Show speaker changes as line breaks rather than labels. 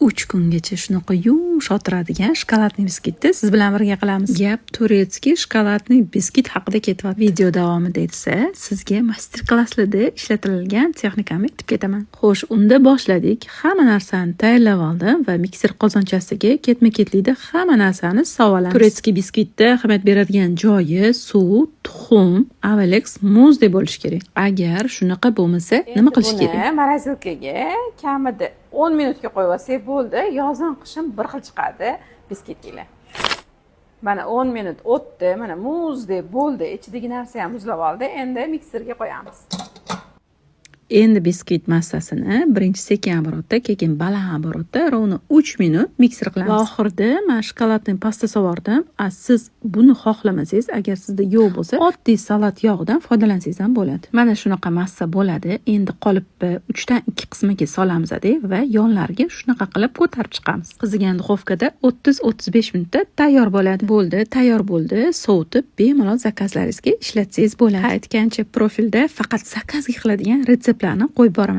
3 kungacha shunaqa yumshotiradigan shokoladli biskitni siz bilan birga qilamiz. Gap turetskiy shokoladli biskit haqida ketyapti. Video davomida esa sizga master-klasslarda ishlatilgan texnikamni aytib ketaman. Xo'sh, unda boshladik. Hamma narsani tayyorlab oldim va mikser qozonchasiga ketma-ketlikda hamma narsani solamiz. Turetskiy biskitda ahamiyat beradigan joyi suv, tuxum, avalex, muzdek bo'lishi kerak. Agar shunaqa bo'lmasa, nima qilish kerak?
Morosilkaga kamida 10 minutga qo'yib olsak bo'ldi. Yozin qishim bir xil chiqadi biskitlar. Mana 10 minut o'tdi, mana muzdek bo'ldi. Ichidagi narsa ham muzlab oldi. Endi mikserga qo'yamiz.
Endi biskit massasini birinchi sekin оборотda, keyin baland оборотda rovno 3 minut mikser qilamiz. Va oxirida men shokoladli pasta sovordim. Siz buni xohlamasangiz, agar sizda yo'q bo'lsa, oddiy salat yog'idan foydalansangiz ham bo'ladi. Mana shunaqa massa bo'ladi. Endi qolipni 3 dan 2 qismiga solamiz va yonlariga shunaqa qilib ko'tarib chiqamiz. Qizigan duxovkada 30-35 minutda tayyor bo'ladi. Bo'ldi, tayyor bo'ldi. Sovutib bemalol zakazlaringizga ishlatsangiz bo'ladi. Aytgancha profilda faqat zakazga qiladigan retsept qo'yib boraman.